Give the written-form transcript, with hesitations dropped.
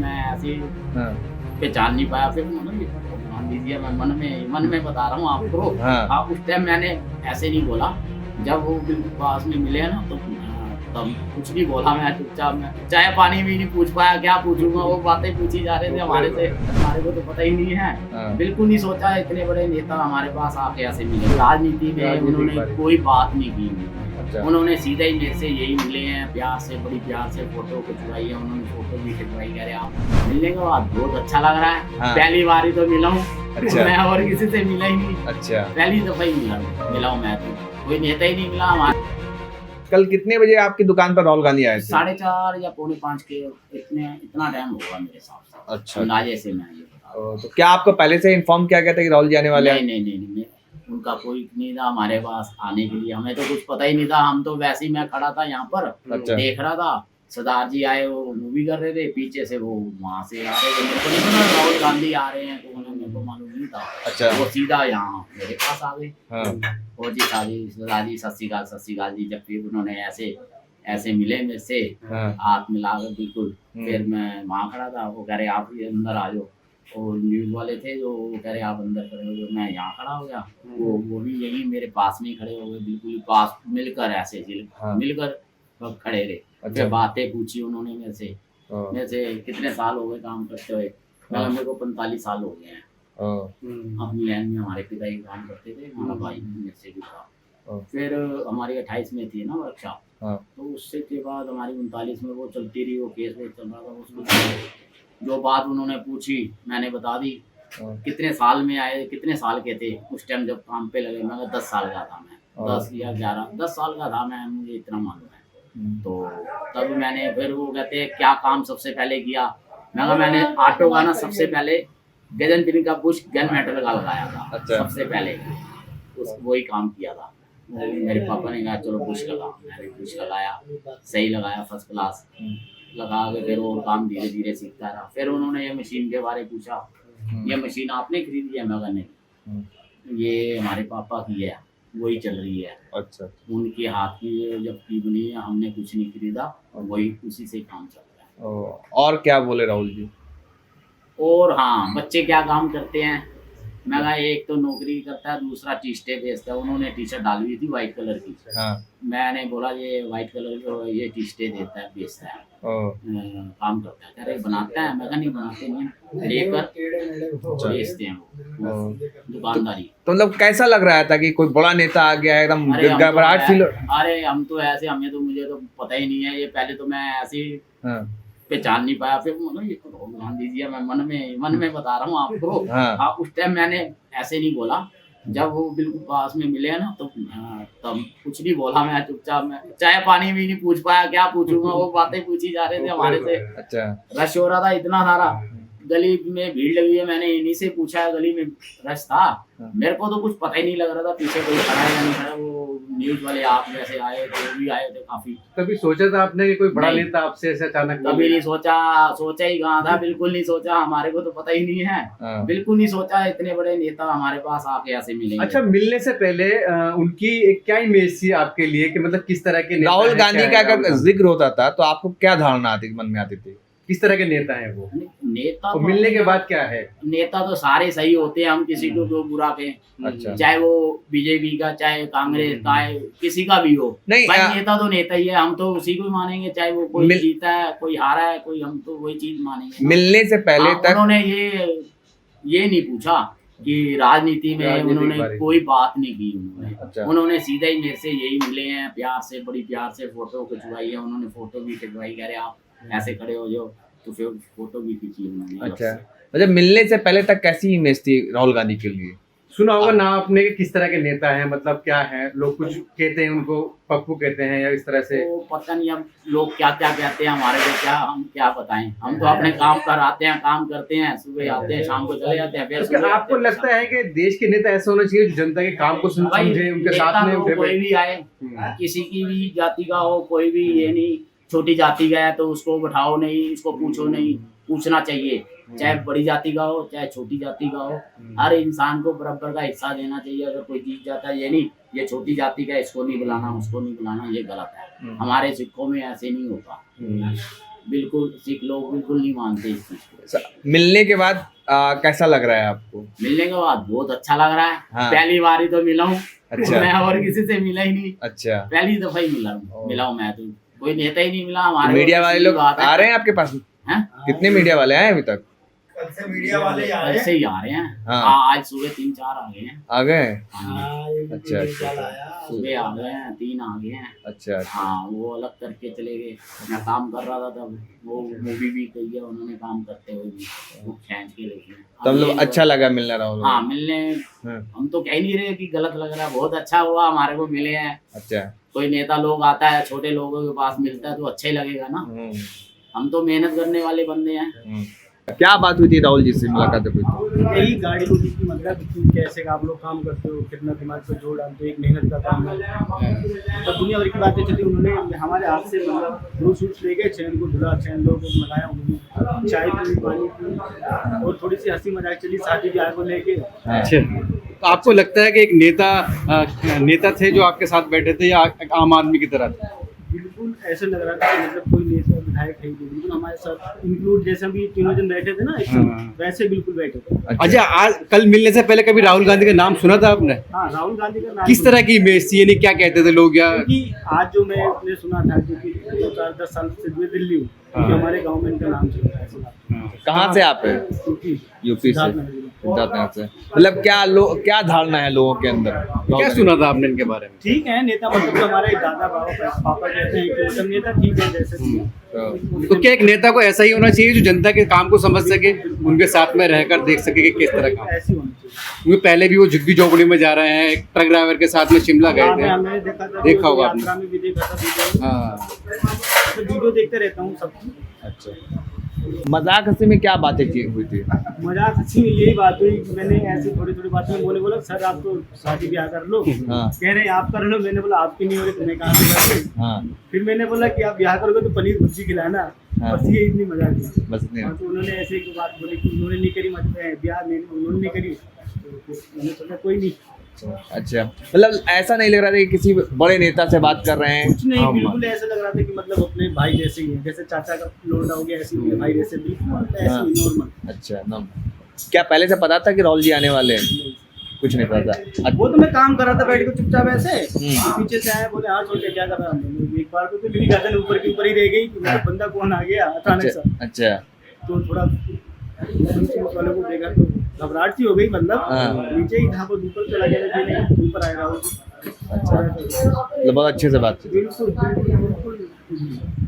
मैं ऐसे हाँ, पहचान नहीं पाया। फिर उन्होंने ये मान लीजिए, मैं मन में बता रहा हूँ आपको। हाँ, हाँ, उस टाइम मैंने ऐसे नहीं बोला। जब वो बिल्कुल पास में मिले ना तो तब कुछ नहीं बोला, मैं चुपचाप, मैं चाय पानी भी नहीं पूछ पाया, क्या पूछूंगा, वो बातें पूछी जा रहे थे हमारे से, हमारे को तो पता ही नहीं है। हाँ। बिल्कुल नहीं सोचा इतने बड़े नेता हमारे पास आके ऐसे मिले। राजनीति में उन्होंने कोई बात नहीं की। अच्छा, उन्होंने सीधा ही मेरे से यही मिले हैं, प्यार से, बड़ी प्यार से फोटो खिंचवाई है उन्होंने, फोटो भी खिंचवाई। कह रहे आप मिलने के बाद बहुत अच्छा लग रहा है। हाँ। पहली बार ही तो मिला हूँ। अच्छा। मैं और किसी से मिला ही नहीं, अच्छा। पहली दफा ही मिला हूँ मैं तो। कोई नेता ही नहीं मिला हमारे। कल कितने बजे आपकी दुकान पर राहुल गांधी आए थे? 4:30 या 4:45 के इतना टाइम होगा मेरे हिसाब से। अच्छा। अंदाजे से मैं ये बता रहा हूँ। तो क्या आपको पहले से इन्फॉर्म किया गया था कि राहुल जी आने वाले हैं? नहीं, उनका कोई नहीं था हमारे पास आने के लिए, हमें तो कुछ पता ही नहीं था। हम तो वैसे ही, मैं खड़ा था यहाँ पर अच्छा। देख रहा था, सरदार जी आए, वो मूवी कर रहे थे, पीछे से वो वहाँ से आ रहे थे। मेरे को नहीं पता राहुल गांधी आ रहे हैं, तो उन्हें मेरे को मालूम नहीं था। अच्छा। वो सीधा यहाँ मेरे पास आ गए। हाँ, और जी सरदार जी सत श्री अकाल जी। जब फिर उन्होंने ऐसे ऐसे मिले मेरे से, हाँ। हाथ मिला कर बिल्कुल। हम्म। फिर मैं वहाँ खड़ा था, वो कह रहे आप ये अंदर आ जाओ। और न्यूज़ वाले थे जो, वो कह रहे आप अंदर खड़े हो जाओ। मैं यहाँ खड़ा हो गया, वो भी यहीं मेरे पास में ही खड़े हो गए, बिल्कुल पास मिलकर, ऐसे हाँ। मिलकर सब खड़े रहे। अच्छा। फिर बातें पूछी उन्होंने मेरे से, हाँ, कितने साल हो गए काम करते हुए। मैं मेरे को 45 साल हो गए हैं। हाँ, अपनी लाइन में हमारे पिता ही काम करते थे, हमारा भाई मेरे से भी था। हाँ। फिर हमारी 28 में थी ना वर्कशॉप, हाँ, तो उससे के बाद हमारी 39 में वो चलती रही, वो केस वेस चल रहा था उसको। जो बात उन्होंने पूछी मैंने बता दी। हाँ। कितने साल में आए, कितने साल के थे उस टाइम जब काम पे लगे। मैं 10 साल का था, मैं हाँ। 10 या 11, 10 साल का था मैं, मुझे इतना मालूम है। हम्म। तो तब मैंने, फिर वो कहते हैं क्या काम सबसे पहले किया। मैंने ऑटो का ना सबसे पहले गजन पिन का बुश गन मेटल का लगाया था। अच्छा। सबसे पहले वही काम किया था। मेरे पापा ने कहा चलो बुश लगा, मैंने बुश लगाया, सही लगाया, फर्स्ट क्लास लगा के। फिर वो काम धीरे धीरे सीखता रहा। फिर उन्होंने ये मशीन के बारे में पूछा, ये मशीन आपने खरीदी है? मैं कहा नहीं, ये हमारे पापा की है, वही चल रही है। अच्छा। उनके हाथ की जब की बनी है, हमने कुछ नहीं खरीदा, वही उसी से काम चल रहा है। और क्या बोले राहुल जी? और हाँ, बच्चे क्या काम करते हैं? मैं कहा एक तो नौकरी करता है, दूसरा टी शर्टें बेचता है। उन्होंने टी शर्ट डाली हुई थी व्हाइट कलर की। हाँ। मैंने बोला ये व्हाइट कलर की, ये टी शर्टें देता है, बेचता है, काम करता है। कह रहे बनाता है? मैं कहा नहीं, बनाते नहीं है, लेकर बेचते हैं वो, दुकानदारी। तो मतलब कैसा लग रहा था कि कोई बड़ा नेता आ गया, एकदम घबराहट फील? अरे हम तो ऐसे, मुझे तो पता ही नहीं है ये। पहले तो मैं ऐसे ही हाँ, पहचान नहीं पाया। फिर मतलब ये तो राहुल गांधी जी है, मैं मन में बता रहा हूँ आपको। हाँ। हाँ, उस टाइम मैंने ऐसे नहीं बोला। जब वो बिल्कुल पास में मिले ना तो तब कुछ नहीं बोला, मैं चुपचाप, मैं चाय पानी भी नहीं पूछ पाया, क्या पूछूंगा, वो बातें पूछी जा रहे थे हमारे से। अच्छा। रश हो रहा था इतना सारा, गली में भीड़ लगी है। मैंने इन्हीं से पूछा, गली में रश था। मेरे को तो कुछ पता ही नहीं लग रहा था पीछे कोई खड़ा है या नहीं खड़ा। वो न्यूज वाले आप जैसे आए थे, वो भी आए थे काफी। कभी सोचा था आपने कि कोई बड़ा नहीं। नेता आपसे ऐसे अचानक कभी नहीं सोचा, सोचा ही कहाँ था, बिल्कुल नहीं सोचा। हमारे को तो पता ही नहीं है, हाँ। बिल्कुल नहीं सोचा इतने बड़े नेता हमारे पास आके ऐसे मिलेंगे। अच्छा, मिलने से पहले उनकी क्या इमेज थी आपके लिए, कि मतलब किस तरह के नेता राहुल हैं, गांधी क्या का है अगर राहुल गांधी? जिक्र होता था तो आपको क्या धारणा आती, मन में आती थी? किस तरह के नेता हैं वो, नेता और तो, मिलने के बाद क्या है? नेता तो सारे सही होते हैं, हम किसी को क्यों बुरा कहें। अच्छा। चाहे वो बीजेपी का, चाहे कांग्रेस का, किसी का भी हो। नहीं, भाई नेता तो नेता ही है, हम तो उसी को ही मानेंगे, चाहे वो कोई जीता है, कोई हारा है, कोई, हम तो वही चीज मानेंगे। मिलने से पहले हाँ, तक उन्होंने ये नहीं पूछा कि राजनीति में उन्होंने कोई बात नहीं की। उन्होंने अच्छा। उन्होंने सीधा ही मेरे से यही मिले हैं, प्यार से, बड़ी प्यार से फोटो खिंचवाई है उन्होंने, फोटो भी खिंचवाई। कह रहे आप ऐसे खड़े हो जाओ, तो फिर फोटो भी खींची उन्होंने। अच्छा। मतलब मिलने से पहले तक कैसी इमेज थी राहुल गांधी के लिए? सुना होगा ना आपने कि किस तरह के नेता हैं, मतलब क्या है, लोग कुछ कहते हैं उनको पप्पू कहते हैं या इस तरह से। तो पता नहीं अब लोग क्या क्या कहते हैं हमारे को, क्या हम क्या बताएं। हम तो अपने काम पर आते हैं, काम करते हैं, सुबह आते हैं, शाम को चले जाते हैं। फिर सुबह आपको लगता है कि देश के नेता ऐसे होना चाहिए जो जनता के काम को समझे, उनके साथ में उठे कोई भी आए, किसी की भी जाति का हो, कोई भी, ये नहीं छोटी जाति का है तो उसको बैठाओ नहीं, उसको पूछो नहीं, पूछना चाहिए। चाहे बड़ी जाति का हो, चाहे छोटी जाति का हो, हर इंसान को बराबर का हिस्सा देना चाहिए। अगर कोई जीत जाता है, ये नहीं ये छोटी जाति का, इसको नहीं बुलाना, उसको नहीं बुलाना, ये गलत है। हमारे सिक्कों में ऐसे नहीं होता। बिल्कुल सिख लोग बिल्कुल नहीं मानते इस चीज को। मिलने के बाद कैसा लग रहा है आपको? मिलने के बाद बहुत अच्छा लग रहा है। हाँ। पहली बार ही तो मिला हूँ। अच्छा। मैं और किसी से मिला ही नहीं, अच्छा, पहली दफा ही मिला हूँ मैं तो। कोई नेता ही नहीं मिला हमारे। मीडिया वाले लोग आ रहे हैं आपके पास? हैं? कितने मीडिया वाले आए अभी तक? कल से मीडिया वाले कल से ही आ रहे हैं। हाँ। आज सुबह 3-4 आ गए हैं। आ गए? हाँ, अच्छा अच्छा सुबह आ गए हैं, 3 आ गए हैं। अच्छा। हाँ, वो अलग करके चले गए। मैं काम कर रहा था तब, वो मूवी भी कही है उन्होंने काम करते हुए भी, वो खींच के लेके। तो मतलब अच्छा लगा मिलना राहुल? हाँ, मिलने हाँ। हम तो कह नहीं रहे कि गलत लग रहा है, बहुत अच्छा हुआ हमारे को मिले हैं। अच्छा। कोई नेता लोग आता है, छोटे लोगों के पास मिलता है तो अच्छा ही लगेगा ना। हम तो मेहनत करने वाले बंदे हैं। क्या बात हुई थी राहुल जी से मुलाकात हुई थी? यही गाड़ी को की मतलब कि कैसे आप लोग काम करते हो, कितना दिमाग पे जोर डालते हो, एक मेहनत का काम है। तो दुनिया भर की बातें चली, उन्होंने हमारे हाथ से मतलब फ्रूट शूट ले गए, चैन को धुला, चैन लोगों को लगाया, उन्होंने चाय पी, पानी पी और थोड़ी सी हंसी मजाक चली शादी ब्याह को लेके। अच्छा, तो आपको लगता है कि एक नेता थे जो आपके साथ बैठे थे या एक आम आदमी की तरह थे? बिल्कुल ऐसे लग रहा था कि मतलब कोई नेता विधायक है ही नहीं, बिल्कुल हमारे साथ इंक्लूड जैसे भी तीनों जन बैठे थे ना एकदम वैसे बिल्कुल बैठे थे। अच्छा, आज कल मिलने से पहले कभी राहुल गांधी का नाम सुना था आपने? हाँ, राहुल गांधी का नाम किस तरह की इमेज थी, यानी क्या कहते थे लोग? या क्योंकि आज जो मैंने सुना था, क्योंकि 4-10 साल से मैं दिल्ली हूँ, क्योंकि हमारे गाँव में इनका नाम चल रहा है ऐसी बात। कहाँ से आप है? यूपी से, सिद्धार्थनगर से। मतलब क्या धारणा है लोगों के अंदर? क्या सुना था आपने इनके बारे में? ठीक है, नेता मतलब जो हमारे दादा बाबा पापा कहते हैं कि मतलब नेता ठीक है जैसे भी है। तो क्या एक नेता को ऐसा ही होना चाहिए जो जनता के काम को समझ सके, उनके साथ में रहकर देख सके कि किस तरह काम? ऐसी होनी चाहिए। क्योंकि पहले भी वो झुग्गी झोपड़ी में जा रहे हैं, एक ट्रक ड्राइवर के साथ में शिमला गए थे। मैंने देखा था, देखा होगा आपने। यात्रा में भी देखा था वीडियो। हाँ, तो वीडियो देखते रहता हूँ सबकी। अच्छा। मजाक हंसी में क्या बातें हुई थी? मजाक हंसी में यही बात हुई कि मैंने ऐसी थोड़ी थोड़ी बातें में बोला सर आप तो शादी ब्याह कर लो। हाँ। कह रहे हैं आप कर लो, मैंने बोला आपकी नहीं हो रही तुम्हें कहाँ से कर लो। हाँ। फिर मैंने बोला कि आप ब्याह करोगे तो पनीर भुर्जी खिलाना। हाँ। बस ये इतनी मजाक थी। बस इतनी। हाँ, तो उन्होंने ऐसे एक बात बोली कि उन्होंने नहीं करी, मतलब ब्याह उन्होंने नहीं करी, तो मैंने सोचा कोई नहीं। अच्छा, मतलब ऐसा नहीं लग रहा था कि किसी बड़े नेता से बात कर रहे हैं? कुछ नहीं, बिल्कुल ऐसा लग रहा था कि मतलब अपने भाई जैसे ही है, जैसे चाचा का लोटा हो गया ऐसे ही भाई जैसे, बिल्कुल ऐसे ही नॉर्मल। अच्छा, क्या पहले से पता था कि राहुल जी आने वाले हैं? कुछ नहीं पता था। वो तो मैं काम कर रहा था बैठ के चुपचाप ऐसे, पीछे से आया, बोले हाँ छोड़ के क्या कर रहा हूँ। एक बार तो मेरी गर्दन ऊपर की ऊपर ही रह गई कि मतलब बंदा कौन आ गया अचानक से। अच्छा। तो थोड़ा पुलिस वालों को देखा तो घबराहट सी हो गई, मतलब नीचे ही था, वो ऊपर चला गया, ऊपर आया राहुल। अच्छा, मतलब बहुत अच्छे से बात की। बिल्कुल बिल्कुल बिल्कुल।